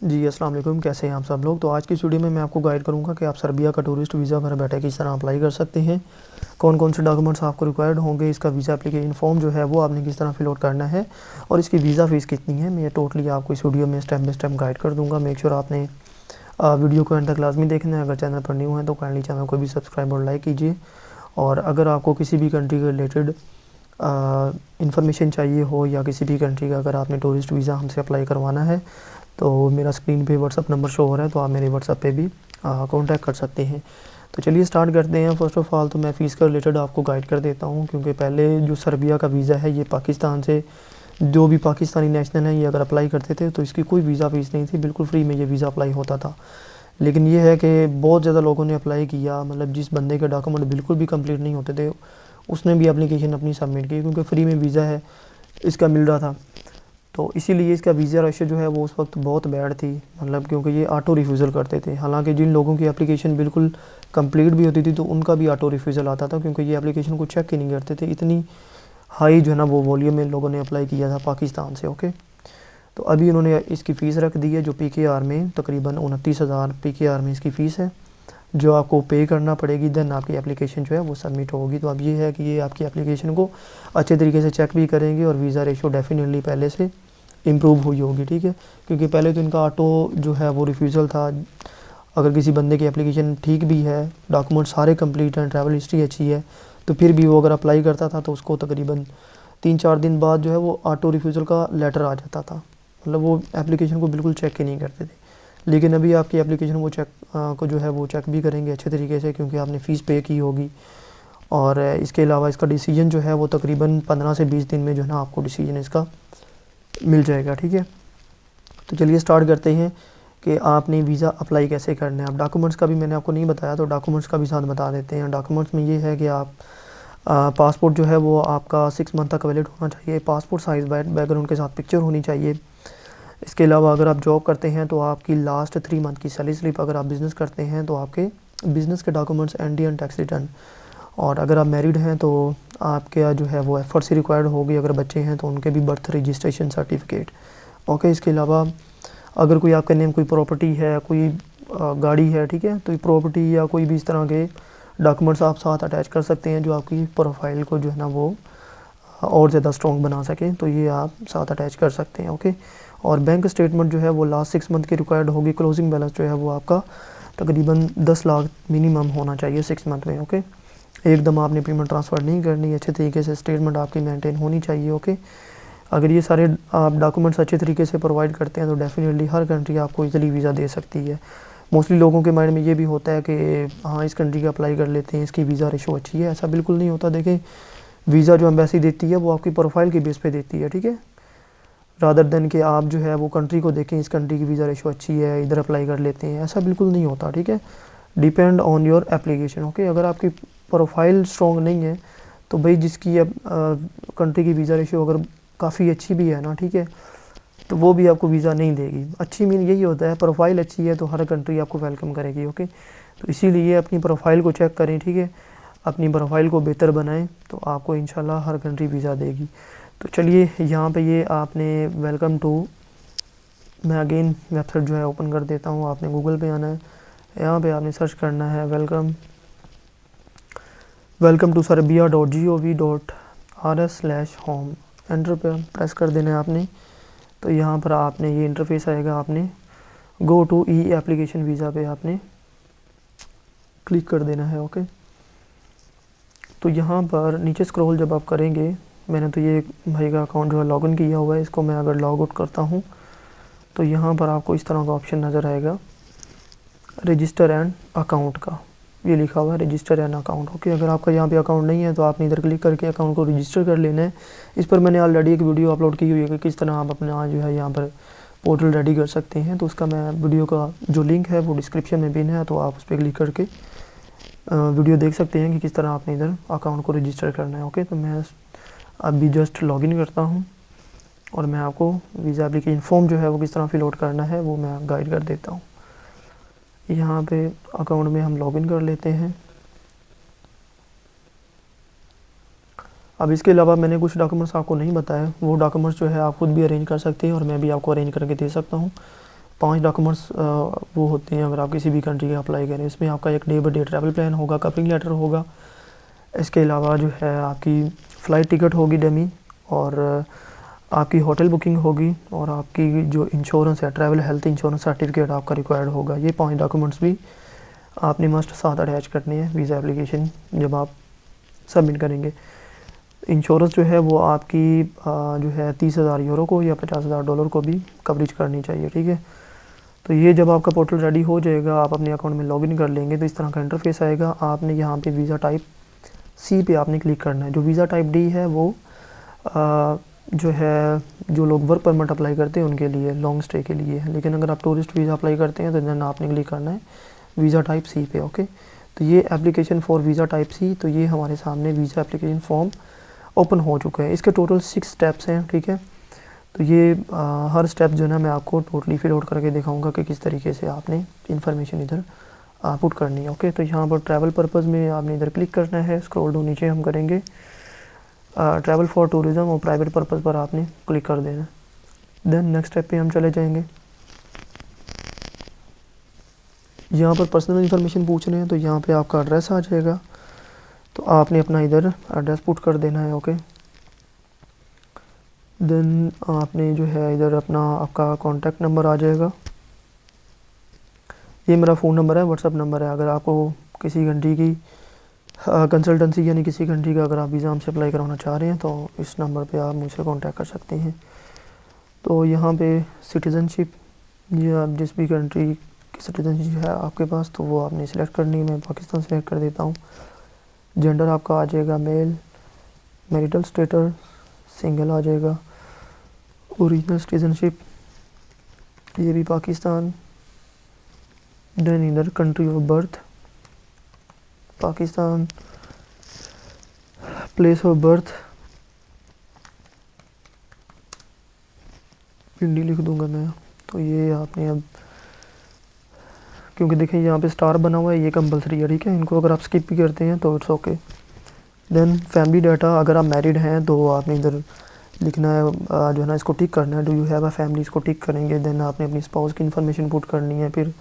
जी अस्सलाम वालेकुम, कैसे हैं आप सब लोग। तो आज की इस वीडियो में मैं आपको गाइड करूंगा कि आप सर्बिया का टूरिस्ट वीज़ा घर बैठे किस तरह अप्लाई कर सकते हैं, कौन कौन से डॉक्यूमेंट्स आपको रिक्वायर्ड होंगे, इसका वीज़ा एप्लीकेशन फॉर्म जो है वो आपने किस तरह फिल आउट करना है और इसकी वीज़ा फ़ीस कितनी है। मैं टोटली आपको इस वीडियो में स्टेप बाय स्टेप गाइड कर दूँगा। मेक श्योर आपने वीडियो को एंड तक लाजमी देखना है। अगर चैनल पर न्यू है तो काइंडली चैनल को भी सब्सक्राइब और लाइक कीजिए। और अगर आपको किसी भी कंट्री के रिलेटेड इंफॉर्मेशन चाहिए हो या किसी भी कंट्री का अगर आपने टूरिस्ट वीज़ा हमसे अप्लाई करवाना है तो मेरा स्क्रीन पे व्हाट्सअप नंबर शो हो रहा है, तो आप मेरे व्हाट्सअप पे भी कांटेक्ट कर सकते हैं। तो चलिए स्टार्ट करते हैं। फ़र्स्ट ऑफ़ ऑल तो मैं फ़ीस का रिलेटेड आपको गाइड कर देता हूँ, क्योंकि पहले जो सर्बिया का वीज़ा है ये पाकिस्तान से जो भी पाकिस्तानी नेशनल है ये अगर अप्लाई करते थे तो इसकी कोई वीज़ा फ़ीस नहीं थी, बिल्कुल फ्री में ये वीज़ा अप्लाई होता था। लेकिन ये है कि बहुत ज़्यादा लोगों ने अप्लाई किया, मतलब जिस बंदे के डॉक्यूमेंट बिल्कुल भी कंप्लीट नहीं होते थे उसने भी एप्लीकेशन अपनी सबमिट की, क्योंकि फ्री में वीज़ा है इसका मिल रहा था। तो इसीलिए इसका वीज़ा रेशो जो है वो उस वक्त बहुत बैड थी, मतलब क्योंकि ये ऑटो रिफ्यूज़ल करते थे। हालांकि जिन लोगों की एप्लीकेशन बिल्कुल कंप्लीट भी होती थी तो उनका भी ऑटो रिफ्यूज़ल आता था, क्योंकि ये एप्लीकेशन को चेक ही नहीं करते थे। इतनी हाई जो है ना वो वॉल्यूम में लोगों ने अप्लाई किया था पाकिस्तान से। ओके, तो अभी उन्होंने इसकी फ़ीस रख दी है जो PKR में तकरीबन 29,000 PKR में इसकी फ़ीस है, जो आपको पे करना पड़ेगी। देन आपकी एप्लीकेशन जो है वो सबमिट होगी। तो अब ये है कि ये आपकी एप्लीकेशन को अच्छे तरीके से चेक भी करेंगे और वीज़ा रेशो डेफिनेटली पहले से इम्प्रूव हुई होगी, ठीक है। क्योंकि पहले तो इनका ऑटो जो है वो रिफ्यूज़ल था। अगर किसी बंदे की एप्लीकेशन ठीक भी है, डॉक्यूमेंट सारे कंप्लीट हैं, ट्रैवल हिस्ट्री अच्छी है, तो फिर भी वो अगर अप्लाई करता था तो उसको तकरीबन 3-4 दिन बाद जो है वो ऑटो रिफ्यूज़ल का लेटर आ जाता था। मतलब वो एप्लीकेशन को बिल्कुल चेक ही नहीं करते थे। लेकिन अभी आपकी एप्लीकेशन को चेक को जो है वो चेक भी करेंगे अच्छे तरीके से, क्योंकि आपने फ़ीस पे की होगी। और इसके अलावा इसका डिसीजन जो है वो तकरीबन 15 से 20 दिन में जो है ना आपको डिसीजन इसका मिल जाएगा, ठीक है। तो चलिए स्टार्ट करते हैं कि आपने वीज़ा अप्लाई कैसे करना है। अब डॉक्यूमेंट्स का भी मैंने आपको नहीं बताया, तो डॉक्यूमेंट्स का भी साथ बता देते हैं। डॉक्यूमेंट्स में ये है कि आप पासपोर्ट जो है वो आपका 6 मंथ तक वैलिड होना चाहिए। पासपोर्ट साइज़ बैकग्राउंड के साथ पिक्चर होनी चाहिए। इसके अलावा अगर आप जॉब करते हैं तो आपकी लास्ट 3 मंथ की सैलरी स्लिप, अगर आप बिज़नेस करते हैं तो आपके बिज़नेस के documents, ND and tax return. और अगर आप मैरिड हैं तो आपके जो है वो FRC रिक्वायर्ड होगी। अगर बच्चे हैं तो उनके भी बर्थ रजिस्ट्रेशन सर्टिफिकेट। ओके, इसके अलावा अगर कोई आपके नेम कोई प्रॉपर्टी है, कोई गाड़ी है, ठीक है, तो ये प्रॉपर्टी या कोई भी इस तरह के डॉक्यूमेंट्स आप साथ अटैच कर सकते हैं जो आपकी प्रोफाइल को जो है ना वो और ज़्यादा स्ट्रॉन्ग बना सकें, तो ये आप साथ अटैच कर सकते हैं। ओके, और बैंक स्टेटमेंट जो है वो लास्ट 6 मंथ की रिक्वायर्ड होगी। क्लोजिंग बैलेंस जो है वो आपका तकरीबन 10 लाख मिनिमम होना चाहिए 6 मंथ में। ओके, एकदम आपने पेमेंट ट्रांसफ़र नहीं करनी, अच्छे तरीके से स्टेटमेंट आपकी मेंटेन होनी चाहिए। ओके, अगर ये सारे आप डॉक्यूमेंट्स अच्छे तरीके से प्रोवाइड करते हैं तो डेफिनेटली हर कंट्री आपको इजीली वीज़ा दे सकती है। मोस्टली लोगों के माइंड में ये भी होता है कि हाँ इस कंट्री का अप्लाई कर लेते हैं, इसकी वीज़ा रेशो अच्छी है। ऐसा बिल्कुल नहीं होता। देखें, वीज़ा जो एम्बेसी देती है वो आपकी प्रोफाइल के बेस पे देती है, ठीक है, रादर देन कि आप जो है वो कंट्री को देखें, इस कंट्री की वीज़ा रेशो अच्छी है इधर अप्लाई कर लेते हैं, ऐसा बिल्कुल नहीं होता, ठीक है। Depend on your application. Okay, अगर आपकी प्रोफाइल स्ट्रॉन्ग नहीं है तो भाई जिसकी अब कंट्री की वीज़ा रेशो अगर काफ़ी अच्छी भी है ना, ठीक है, तो वो भी आपको वीज़ा नहीं देगी। अच्छी मीन यही होता है, प्रोफाइल अच्छी है तो हर कंट्री आपको वेलकम करेगी। ओके, तो इसीलिए अपनी प्रोफाइल को चेक करें, ठीक है, अपनी प्रोफाइल को बेहतर बनाएं तो आपको इंशाल्लाह हर कंट्री वीज़ा देगी। तो चलिए यहाँ पे ये आपने वेलकम टू, मैं अगेन वेबसाइट जो है ओपन कर देता हूँ। आपने गूगल पे आना है, यहाँ पे आपने सर्च करना है वेलकम टू serbia.gov.rs/home। एंटर पे प्रेस कर देना है आपने। तो यहाँ पर आपने ये इंटरफेस आएगा, आपने go to e application visa पे आपने क्लिक कर देना है। ओके, तो यहाँ पर नीचे स्क्रॉल जब आप करेंगे, मैंने तो ये भाई का अकाउंट जो है लॉगिन किया हुआ है, इसको मैं अगर लॉग आउट करता हूँ तो यहाँ पर आपको इस तरह का ऑप्शन नज़र आएगा, रजिस्टर एंड अकाउंट का, ये लिखा हुआ है रजिस्टर एंड अकाउंट। ओके, अगर आपका यहाँ पे अकाउंट नहीं है तो आपने इधर क्लिक करके अकाउंट को रजिस्टर कर लेना है। इस पर मैंने ऑलरेडी एक वीडियो अपलोड की हुई है कि किस तरह आप अपना जो है यहाँ पर पोर्टल रेडी कर सकते हैं। तो उसका मैं वीडियो का जो लिंक है वो डिस्क्रिप्शन में पिन है, तो आप उस पर क्लिक करके वीडियो देख सकते हैं कि किस तरह आपने इधर अकाउंट को रजिस्टर करना है। ओके, तो मैं अभी जस्ट लॉगिन करता हूँ और मैं आपको वीज़ा एप्लीकेशन फॉर्म जो है वो किस तरह फिल आउट करना है वो मैं गाइड कर देता हूँ। यहाँ पे अकाउंट में हम लॉगिन कर लेते हैं। अब इसके अलावा मैंने कुछ डॉक्यूमेंट्स आपको नहीं बताए, वो डॉक्यूमेंट्स जो है आप खुद भी अरेंज कर सकते हैं और मैं भी आपको अरेंज करके दे सकता हूँ। 5 डॉक्यूमेंट्स वो होते हैं अगर आप किसी भी कंट्री के अप्लाई करें। इसमें आपका एक day by day travel plan होगा, कवरिंग लेटर होगा, इसके अलावा जो है आपकी फ़्लाइट टिकट होगी डमी, और आपकी होटल बुकिंग होगी, और आपकी जो इंश्योरेंस है ट्रैवल हेल्थ इंश्योरेंस सर्टिफिकेट आपका रिक्वायर्ड होगा। ये 5 डॉक्यूमेंट्स भी आपने मस्ट साथ अटैच करने हैं वीज़ा एप्लीकेशन जब आप सबमिट करेंगे। इंश्योरेंस जो है वो आपकी जो है 30,000 यूरो को या 50,000 डॉलर को भी कवरेज करनी चाहिए, ठीक है। तो ये जब आपका पोर्टल रेडी हो जाएगा, आप अपने अकाउंट में लॉगिन कर लेंगे तो इस तरह का इंटरफेस आएगा। आपने यहाँ पे वीज़ा टाइप सी पे आपने क्लिक करना है। जो वीज़ा टाइप डी है वो जो है जो लोग वर्क परमिट अप्लाई करते हैं उनके लिए, लॉन्ग स्टे के लिए, लेकिन अगर आप टूरिस्ट वीज़ा अप्लाई करते हैं तो देन आपने क्लिक करना है वीज़ा टाइप सी पे, ओके। तो ये application for visa type C, तो ये हमारे सामने वीज़ा एप्लीकेशन फॉर्म ओपन हो चुका है। इसके टोटल 6 स्टेप्स हैं, ठीक है। तो ये हर स्टेप जो है ना मैं आपको टोटली फिल आउट करके दिखाऊंगा कि किस तरीके से आपने इन्फॉर्मेशन इधर पुट करनी है, ओके। तो यहाँ पर ट्रैवल पर्पज़ में आपने इधर क्लिक करना है, स्क्रॉल डाउन नीचे हम करेंगे, ट्रैवल फॉर टूरिज़्म और प्राइवेट पर्पज़ पर आपने क्लिक कर देना है। देन नेक्स्ट स्टेप पे हम चले जाएंगे। यहाँ पर पर्सनल इन्फॉर्मेशन पूछ रहे हैं, तो यहाँ पे आपका एड्रेस आ जाएगा, तो आपने अपना इधर एड्रेस पुट कर देना है, ओके। देन आपने जो है इधर अपना आपका कॉन्टैक्ट नंबर आ जाएगा। ये मेरा फ़ोन नंबर है, व्हाट्सअप नंबर है। अगर आपको किसी कंट्री की कंसल्टेंसी यानी किसी कंट्री का अगर आप वीज़ा हमसे अप्लाई करवाना चाह रहे हैं तो इस नंबर पे आप मुझसे कांटेक्ट कर सकते हैं। तो यहाँ पे सिटीज़नशिप, ये आप जिस भी कंट्री की सिटीज़नशिप है आपके पास तो वो आपने सिलेक्ट करनी है। मैं पाकिस्तान सेलेक्ट कर देता हूँ। जेंडर आपका आ जाएगा मेल, मैरिटल स्टेटस सिंगल आ जाएगा, ओरिजिनल सिटीज़नशिप ये भी पाकिस्तान, देन इधर country of birth Pakistan, place of birth India लिख दूंगा मैं। तो ये आपने अब क्योंकि देखें यहाँ पे स्टार बना हुआ है, ये कंपलसरी है, ठीक है। इनको अगर आप स्किप भी करते हैं तो it's okay. Then family data, अगर आप मैरिड हैं तो आपने इधर लिखना है जो है ना इसको टिक करना है, do you have a family, इसको टिक करेंगे। देन आपने अपनी स्पाउस की इन्फॉर्मेशन पुट करनी है। फिर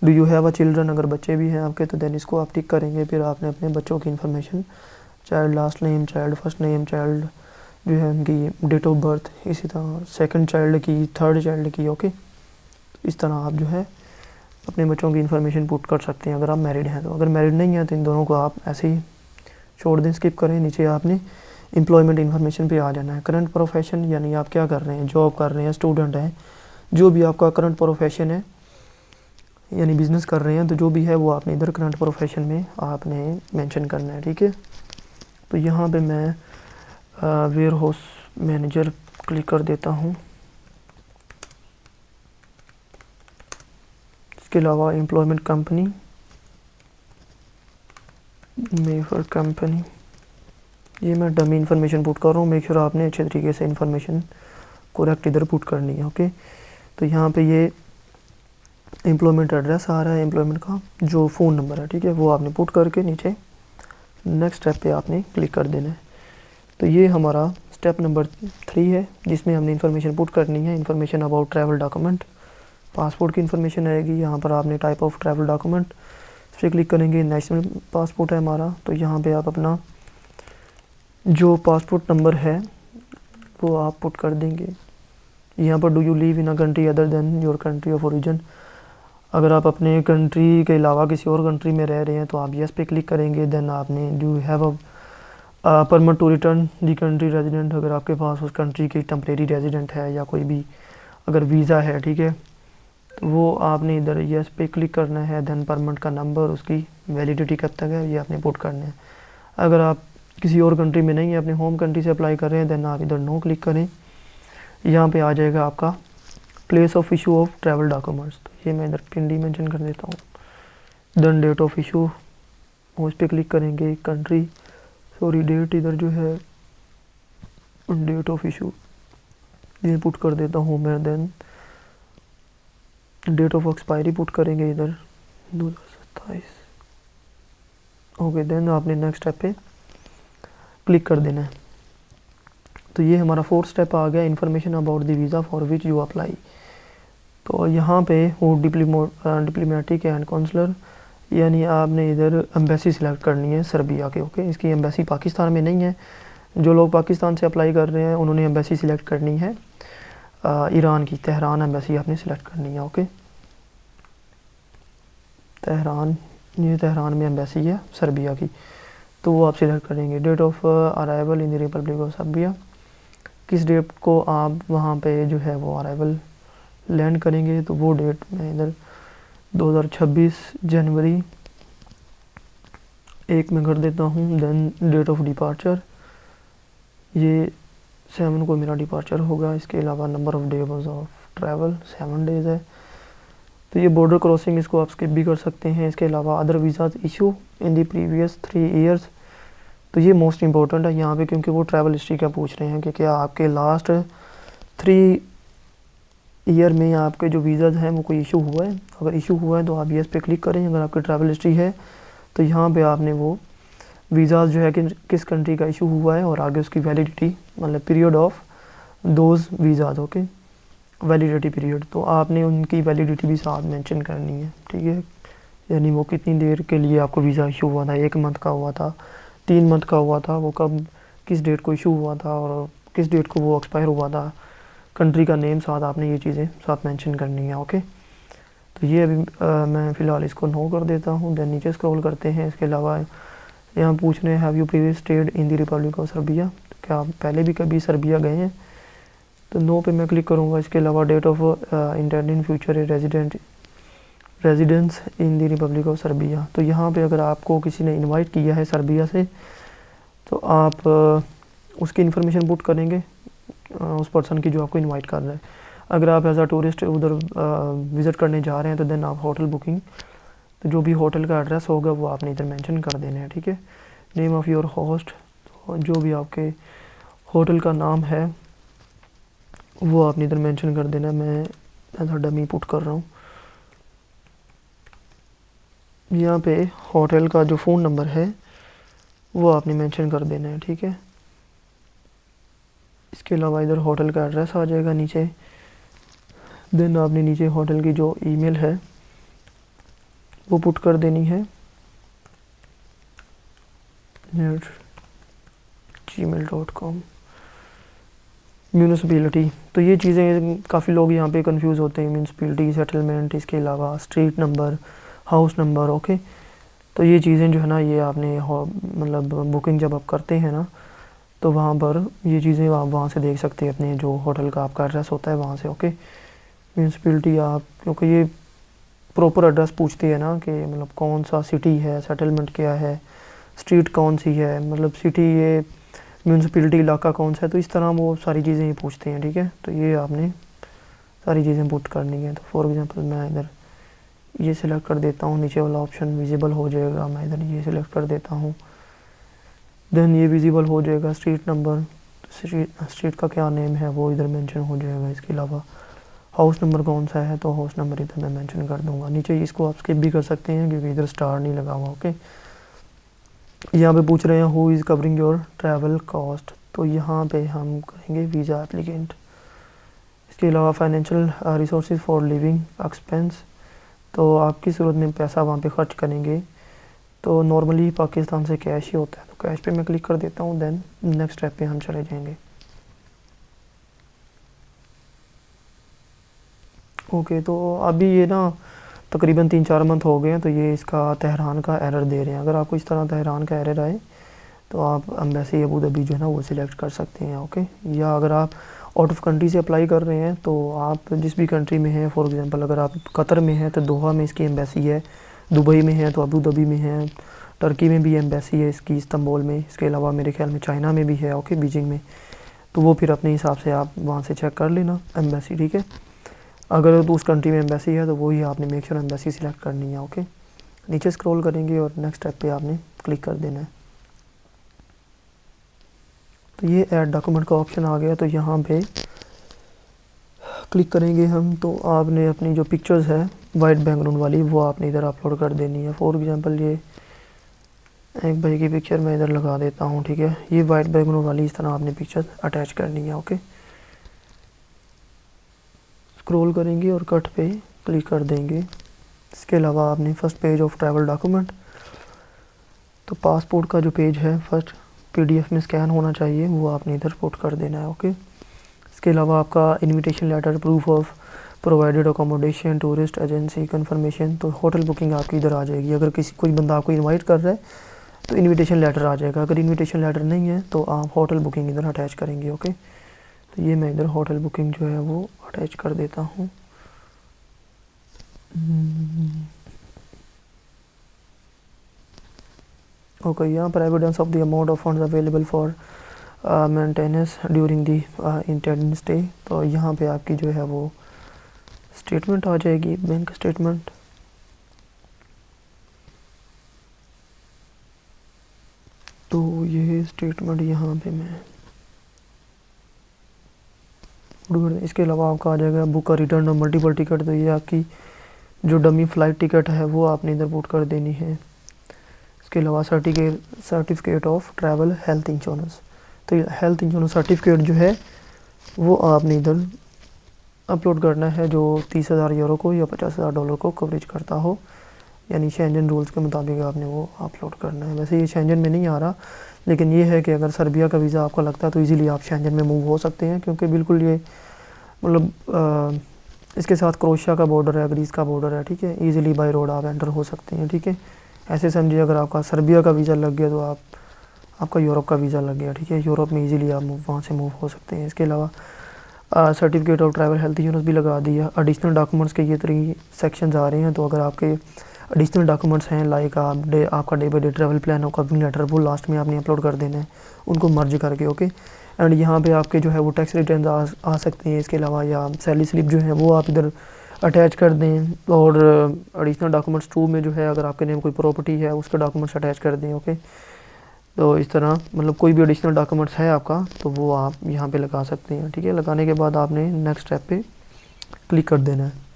do you have a children, अगर बच्चे भी हैं आपके तो देन इसको आप टिक करेंगे। फिर आपने अपने बच्चों की information, child last name, child first name, child जो है उनकी डेट ऑफ बर्थ, इसी तरह सेकंड चाइल्ड की, थर्ड चाइल्ड की, ओके। इस तरह आप जो है अपने बच्चों की इन्फॉर्मेशन पुट कर सकते हैं अगर आप मैरिड हैं तो। अगर मैरिड नहीं हैं तो इन दोनों को आप ऐसे ही छोड़ दें, स्किप करें। नीचे आपने एम्प्लॉयमेंट इन्फॉर्मेशन पे आ जाना है। करंट प्रोफेशन यानी आप क्या कर रहे हैं, जॉब कर रहे हैं, स्टूडेंट हैं, जो भी आपका करंट प्रोफेशन है यानी बिज़नेस कर रहे हैं तो जो भी है वो आपने इधर करंट प्रोफेशन में आपने मेंशन करना है, ठीक है। तो यहाँ पे मैं वेयर हाउस मैनेजर क्लिक कर देता हूँ। इसके अलावा एम्प्लॉयमेंट कंपनी, मेफर कंपनी, ये मैं डमी इन्फॉर्मेशन पुट कर रहा हूँ। मेक श्योर आपने अच्छे तरीके से इन्फॉर्मेशन करेक्ट इधर पुट करनी है, ओके। तो यहाँ पे ये एम्प्लॉयमेंट एड्रेस आ रहा है, एम्प्लॉयमेंट का जो फ़ोन नंबर है, ठीक है, वो आपने पुट करके नीचे नेक्स्ट स्टेप पे आपने क्लिक कर देना है। तो ये हमारा स्टेप नंबर 3 है जिसमें हमने इन्फॉर्मेशन पुट करनी है। Information about travel document, passport की इन्फॉर्मेशन आएगी। यहाँ पर आपने टाइप ऑफ ट्रैवल डॉक्यूमेंट इस पर क्लिक करेंगे। नेशनल पासपोर्ट है हमारा, तो यहाँ पे आप अपना जो पासपोर्ट नंबर है वो आप पुट कर देंगे। यहाँ पर do you live in a country other than your country of origin, अगर आप अपने कंट्री के अलावा किसी और कंट्री में रह रहे हैं तो आप यस पे क्लिक करेंगे। देन आपने do you have a permit to return the country resident, अगर आपके पास उस कंट्री की टेम्परेरी रेजिडेंट है या कोई भी अगर वीज़ा है, ठीक है, तो वो आपने इधर यस पे क्लिक करना है। देन परमिट का नंबर, उसकी वैलिडिटी कब तक है, ये आपने पुट करना है। अगर आप किसी और कंट्री में नहीं है, अपने होम कंट्री से अप्लाई कर रहे हैं, देन आप इधर नो क्लिक करें। यहाँ पे आ जाएगा आपका place of issue of travel documents, तो ये मैं इधर पिंडी मेंशन कर देता हूँ। देन डेट ऑफ इशू, उस पर क्लिक करेंगे। कंट्री, सॉरी डेट इधर जो है डेट ऑफ इशू ये पुट कर देता हूँ मैं। Then date of expiry put करेंगे इधर 2027, ओके। देन आपने नेक्स्ट स्टेप पे क्लिक कर देना है। तो ये हमारा 4th स्टेप आ गया, information about the visa for which you apply. तो यहाँ पे वो डिप्लोमेटिक एंड कौंसलर, यानी आपने इधर एम्बेसी सिलेक्ट करनी है सर्बिया के। ओके, इसकी एम्बेसी पाकिस्तान में नहीं है। जो लोग पाकिस्तान से अप्लाई कर रहे हैं उन्होंने एम्बेसी सिलेक्ट करनी है ईरान की, तेहरान एम्बेसी आपने सिलेक्ट करनी है। ओके, तेहरान, ये तेहरान में एम्बेसी है सर्बिया की, तो वो आप सिलेक्ट करेंगे। Date of arrival in the Republic of Serbia, किस डेट को आप वहाँ पे जो है वो अराइवल लैंड करेंगे, तो वो डेट मैं इधर 2026 जनवरी 1 में कर देता हूँ। देन डेट ऑफ डिपार्चर, ये 7 को मेरा डिपार्चर होगा। इसके अलावा number of days of travel 7 days है। तो ये बॉर्डर क्रॉसिंग, इसको आप स्किप भी कर सकते हैं। इसके अलावा other visas issue in the previous 3 years, तो ये मोस्ट इंपॉर्टेंट है यहाँ पे, क्योंकि वो ट्रैवल हिस्ट्री का पूछ रहे हैं कि क्या आपके लास्ट 3 ईयर में आपके जो वीज़ाज हैं वो कोई इशू हुआ है। अगर इशू हुआ है तो आप येस पे क्लिक करें। अगर आपकी ट्रैवल हिस्ट्री है तो यहाँ पे आपने वो वीज़ाज जो है कि किस कंट्री का इशू हुआ है और आगे उसकी वैलिडिटी, मतलब period of those visas. Okay, validity period, तो आपने उनकी वैलिडिटी भी साथ मेंशन करनी है, ठीक है। यानी वो कितनी देर के लिए आपको वीज़ा इशू हुआ था, 1 मंथ का हुआ था, 3 मंथ का हुआ था, वो कब किस डेट को इशू हुआ था और किस डेट को वो एक्सपायर हुआ था, कंट्री का नेम साथ आपने ये चीज़ें साथ मेंशन करनी है। ओके, तो ये अभी मैं फ़िलहाल इसको नो कर देता हूँ। देन नीचे स्क्रॉल करते हैं। इसके अलावा यहाँ पूछ रहे हैं have you previous stayed in the Republic of Serbia, तो क्या आप पहले भी कभी सर्बिया गए हैं, तो नो पे मैं क्लिक करूँगा। इसके अलावा date of intended future residence in the Republic of Serbia, तो यहाँ पे अगर आपको किसी ने इनवाइट किया है सर्बिया से तो आप उसकी इन्फॉर्मेशन पुट करेंगे उस पर्सन की जो आपको इनवाइट कर रहा है। अगर आप एज अ टूरिस्ट उधर विज़िट करने जा रहे हैं तो देन आप होटल बुकिंग, तो जो भी होटल का एड्रेस होगा वो आपने इधर मेंशन कर देना है, ठीक है। नेम ऑफ़ योर होस्ट, तो जो भी आपके होटल का नाम है वो आपने इधर मेंशन कर देना है। मैं एज अ डमी पुट कर रहा हूँ। यहाँ पे होटल का जो फ़ोन नंबर है वो आपने मेंशन कर देना है, ठीक है। इसके अलावा इधर होटल का एड्रेस आ जाएगा नीचे। देन आपने नीचे होटल की जो ईमेल है वो पुट कर देनी है gmail.com। म्यूनिसिपैलिटी, तो ये चीज़ें काफ़ी लोग यहाँ पे कंफ्यूज होते हैं, म्यूनिसिपैलिटी, सेटलमेंट, इसके अलावा street number, house number. Okay, तो ये चीज़ें जो है ना ये आपने मतलब बुकिंग जब आप करते हैं ना तो वहाँ पर ये चीज़ें आप वहाँ से देख सकते हैं, अपने जो होटल का आपका एड्रेस होता है वहाँ से। ओके, म्यूनिसिपैलिटी आप, क्योंकि ये प्रॉपर एड्रेस पूछती है ना कि मतलब कौन सा सिटी है, सेटलमेंट क्या है, स्ट्रीट कौन सी है, मतलब सिटी ये म्यूनिसिपैलिटी इलाका कौन सा है, तो इस तरह वो सारी चीज़ें ये पूछते हैं, ठीक है। तो ये आपने सारी चीज़ें पुट करनी है। तो फॉर एग्जांपल मैं इधर ये सिलेक्ट कर देता हूँ, नीचे वाला ऑप्शन विजिबल हो जाएगा, मैं इधर ये सिलेक्ट कर देता हूँ। देन ये विजिबल हो जाएगा स्ट्रीट नंबर, स्ट्रीट का क्या नेम है वो इधर मेंशन हो जाएगा। इसके अलावा हाउस नंबर कौन सा है तो हाउस नंबर इधर मैं मेंशन कर दूंगा। नीचे इसको आप स्किप भी कर सकते हैं क्योंकि इधर स्टार नहीं लगा हुआ। ओके, यहाँ पे पूछ रहे हैं who is covering your travel cost, तो यहाँ पे हम करेंगे वीज़ा एप्लीकेंट। इसके अलावा financial resources for living expense, तो आप किस सूरत में पैसा वहाँ पे ख़र्च करेंगे, तो नॉर्मली पाकिस्तान से कैश ही होता है, तो कैश पे मैं क्लिक कर देता हूँ। देन नेक्स्ट स्टेप पे हम चले जाएंगे। ओके, तो अभी ये ना तकरीबन 3-4 मंथ हो गए हैं, तो ये इसका तेहरान का एरर दे रहे हैं। अगर आपको इस तरह तेहरान का एरर आए तो आप एम्बेसी अबू धाबी जो है ना वो सिलेक्ट कर सकते हैं। ओके, या अगर आप आउट ऑफ कंट्री से अप्लाई कर रहे हैं तो आप जिस भी कंट्री में हैं, फॉर एग्जांपल अगर आप कतर में हैं तो दोहा में इसकी एम्बेसी है, दुबई में है तो अबू धाबी में है, टर्की में भी एम्बेसी है इसकी, इस्तांबुल में। इसके अलावा मेरे ख्याल में चाइना में भी है, ओके, बीजिंग में। तो वो फिर अपने हिसाब से आप वहाँ से चेक कर लेना एम्बेसी, ठीक है। अगर तो उस कंट्री में एम्बेसी है तो वही आपने मेक श्योर एम्बेसी सिलेक्ट करनी है। ओके, नीचे स्क्रॉल करेंगे और नेक्स्ट स्टेप पे आपने क्लिक कर देना है। तो ये ऐड डॉक्यूमेंट का ऑप्शन आ गया, तो यहाँ पे क्लिक करेंगे हम, तो आपने अपनी जो पिक्चर्स है वाइट बैकग्राउंड वाली वो आपने इधर अपलोड कर देनी है। फॉर एग्जांपल ये एक भाई की पिक्चर मैं इधर लगा देता हूँ, ठीक है। ये वाइट बैकग्राउंड वाली इस तरह आपने पिक्चर अटैच करनी है। ओके, स्क्रॉल करेंगे और कट पे क्लिक कर देंगे। इसके अलावा आपने first page of travel document, तो पासपोर्ट का जो पेज है फर्स्ट पीडीएफ में स्कैन होना चाहिए, वो आपने इधर पुट कर देना है। ओके, इसके अलावा आपका invitation letter, proof of provided accommodation, tourist agency confirmation, तो होटल बुकिंग आपकी इधर आ जाएगी। अगर कोई बंदा आपको इनवाइट कर रहा है तो इनविटेशन लेटर आ जाएगा। अगर इनविटेशन लेटर नहीं है तो आप होटल बुकिंग इधर अटैच करेंगे। ओके, तो ये मैं इधर होटल बुकिंग जो है वो अटैच कर देता हूँ। ओके, यहाँ पर evidence of the amount of funds available for maintenance during the intended stay, तो यहाँ पे आपकी जो है वो स्टेटमेंट आ जाएगी, बैंक स्टेटमेंट। तो ये स्टेटमेंट यहाँ पे मैं, इसके अलावा आपका आ जाएगा बुक का रिटर्न और मल्टीपल टिकट, तो ये आपकी जो डमी फ़्लाइट टिकट है वो आपने इधर पुट कर देनी है। इसके अलावा certificate of travel health insurance, तो हेल्थ इंश्योरेंस सर्टिफिकेट जो है वो आपने इधर अपलोड करना है, जो 30,000 यूरो को या 50,000 डॉलर को कवरेज करता हो, यानी शेंजन रूल्स के मुताबिक आपने वो अपलोड करना है। वैसे ये शेंजन में नहीं आ रहा, लेकिन ये है कि अगर सर्बिया का वीज़ा आपको लगता है तो इजीली आप शेंजन में मूव हो सकते हैं, क्योंकि बिल्कुल ये मतलब इसके साथ क्रोएशिया का बॉर्डर है, ग्रीस का बॉर्डर है, ठीक है। इजीली बाय रोड आप एंटर हो सकते हैं, ठीक है। ऐसे समझिए अगर आपका सर्बिया का वीज़ा लग गया तो आपका यूरोप का वीज़ा लग गया, ठीक है। यूरोप में इजीली आप वहाँ से मूव हो सकते हैं। इसके अलावा certificate of travel health insurance भी लगा दिया। एडिशनल डॉक्यूमेंट्स के ये 3 सेक्शंस आ रहे हैं, तो अगर आपके एडिशनल डॉक्यूमेंट्स हैं लाइक आपका day by day travel plan और कवरिंग लेटर, वो लास्ट में आपने अपलोड कर देना है उनको मर्ज करके। ओके, एंड यहाँ पे आपके जो है वो टैक्स रिटर्न आ सकते हैं। इसके अलावा या सैलरी स्लिप जो है वो आप इधर अटैच कर दें, और एडिशनल डॉक्यूमेंट्स 2 में जो है अगर आपके नेम कोई प्रॉपर्टी है उसके डॉक्यूमेंट्स अटैच कर दें। ओके, तो इस तरह मतलब कोई भी एडिशनल डॉक्यूमेंट्स है आपका तो वो आप यहाँ पे लगा सकते हैं, ठीक है। लगाने के बाद आपने नेक्स्ट स्टेप पे क्लिक कर देना है।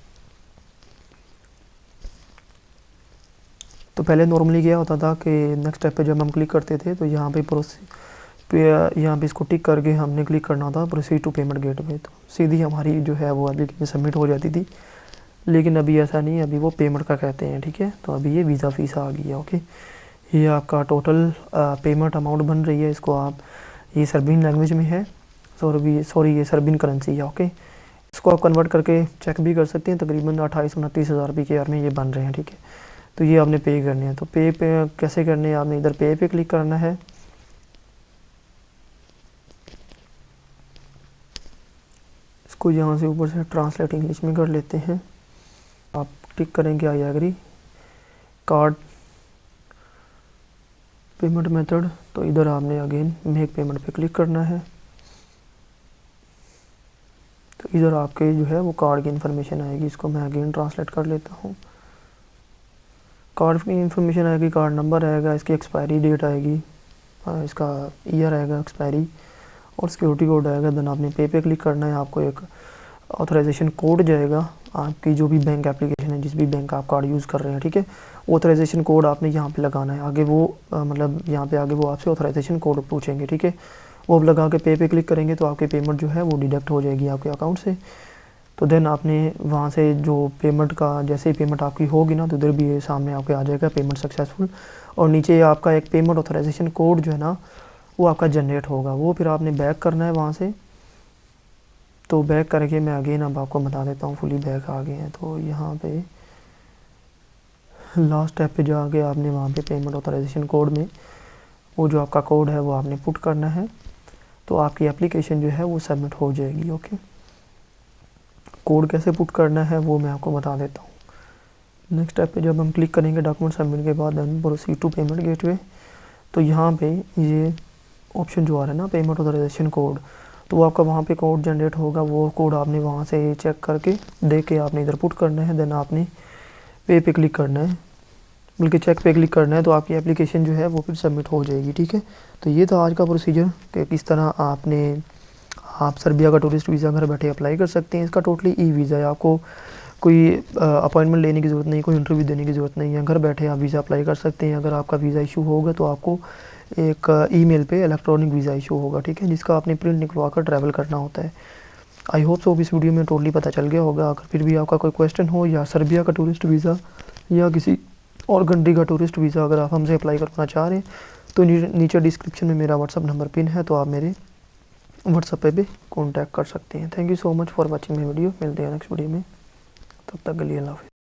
तो पहले नॉर्मली क्या होता था कि नेक्स्ट स्टेप पे जब हम क्लिक करते थे तो यहाँ पे इसको टिक करके हमने क्लिक करना था प्रोसीड टू पेमेंट गेटवे, तो सीधी हमारी जो है वो एप्लीकेशन सबमिट हो जाती थी। लेकिन अभी ऐसा नहीं है, अभी वो पेमेंट का कहते हैं, ठीक है। तो अभी ये वीज़ा फ़ीस आ गई है। ओके, ये आपका टोटल पेमेंट अमाउंट बन रही है। इसको आप, ये सर्बियन लैंग्वेज में है, सॉरी ये सर्बियन करेंसी है। ओके, इसको आप कन्वर्ट करके चेक भी कर सकते हैं। तकरीबन 28-29 हज़ार रुपये के में ये बन रहे हैं, ठीक है। तो ये आपने पे करने हैं। तो पे कैसे करने हैं, आपने इधर पे क्लिक करना है। इसको यहाँ से ऊपर से ट्रांसलेट इंग्लिश में कर लेते हैं। आप टिक करेंगे I agree, card payment method, तो इधर आपने अगेन मेक पेमेंट पे क्लिक करना है। तो इधर आपके जो है वो कार्ड की इन्फॉर्मेशन आएगी। इसको मैं अगेन ट्रांसलेट कर लेता हूँ। कार्ड की इन्फॉर्मेशन आएगी, कार्ड नंबर आएगा, इसकी एक्सपायरी डेट आएगी, इसका ईयर आएगा एक्सपायरी, और सिक्योरिटी कोड आएगा। देन आपने पे क्लिक करना है। आपको एक ऑथराइजेशन कोड जाएगा, आपकी जो भी बैंक एप्लीकेशन है, जिस भी बैंक आप कार्ड यूज़ कर रहे हैं, ठीक है। ऑथराइजेशन कोड आपने यहाँ पे लगाना है। आगे वो मतलब यहाँ पे आगे वो आपसे ऑथराइजेशन कोड पूछेंगे, ठीक है। वो आप लगा के पे क्लिक करेंगे तो आपकी पेमेंट जो है वो डिडक्ट हो जाएगी आपके अकाउंट से। तो देन आपने वहाँ से जो पेमेंट का, जैसे ही पेमेंट आपकी होगी ना, तो इधर भी ये सामने आपके आ जाएगा पेमेंट सक्सेसफुल, और नीचे आपका एक पेमेंट ऑथराइजेशन कोड जो है ना वो आपका जनरेट होगा। वो फिर आपने बैक करना है वहाँ से। तो बैक करके मैं अगेन अब आपको बता देता हूँ, फुली बैक आ गए हैं। तो यहाँ पे लास्ट स्टेप पे जाके आपने वहाँ पे पेमेंट ऑथराइजेशन कोड में वो जो आपका कोड है वो आपने पुट करना है, तो आपकी एप्लीकेशन जो है वो सबमिट हो जाएगी। ओके, कोड कैसे पुट करना है वो मैं आपको बता देता हूँ। नेक्स्ट स्टेप पे जब हम क्लिक करेंगे डॉक्यूमेंट सबमिट के बाद then proceed to payment gateway, तो यहाँ पे ये ऑप्शन जो आ रहा है ना पेमेंट ऑथराइजेशन कोड, तो वो आपका वहाँ पे कोड जनरेट होगा। वो कोड आपने वहाँ से चेक करके देख के आपने इधर पुट करना है। देन आपने पे क्लिक करना है, बल्कि चेक पे क्लिक करना है, तो आपकी एप्लीकेशन जो है वो फिर सबमिट हो जाएगी, ठीक है। तो ये था आज का प्रोसीजर कि किस तरह आप सर्बिया का टूरिस्ट वीज़ा घर बैठे अप्लाई कर सकते हैं। इसका टोटली ई वीज़ा है, आपको कोई अपॉइंटमेंट लेने की ज़रूरत नहीं, कोई इंटरव्यू देने की ज़रूरत नहीं है। घर बैठे आप वीज़ा अप्लाई कर सकते हैं। अगर आपका वीज़ा इशू होगा तो आपको एक ईमेल पे इलेक्ट्रॉनिक वीज़ा इशू होगा, ठीक है, जिसका आपने प्रिंट निकलवा कर ट्रैवल करना होता है। आई होप सो इस वीडियो में टोटली पता चल गया होगा। अगर फिर भी आपका कोई क्वेश्चन हो या सर्बिया का टूरिस्ट वीज़ा या किसी और कंट्री का टूरिस्ट वीज़ा अगर आप हमसे अप्लाई करना चाह रहे हैं तो नीचे डिस्क्रिप्शन में मेरा व्हाट्सअप नंबर पिन है, तो आप मेरे व्हाट्सअप पे भी कॉन्टैक्ट कर सकते हैं। Thank you so much for watching my video. मिलते हैं नेक्स्ट वीडियो में, तब तक के लिए अल्लाह हाफ़िज़।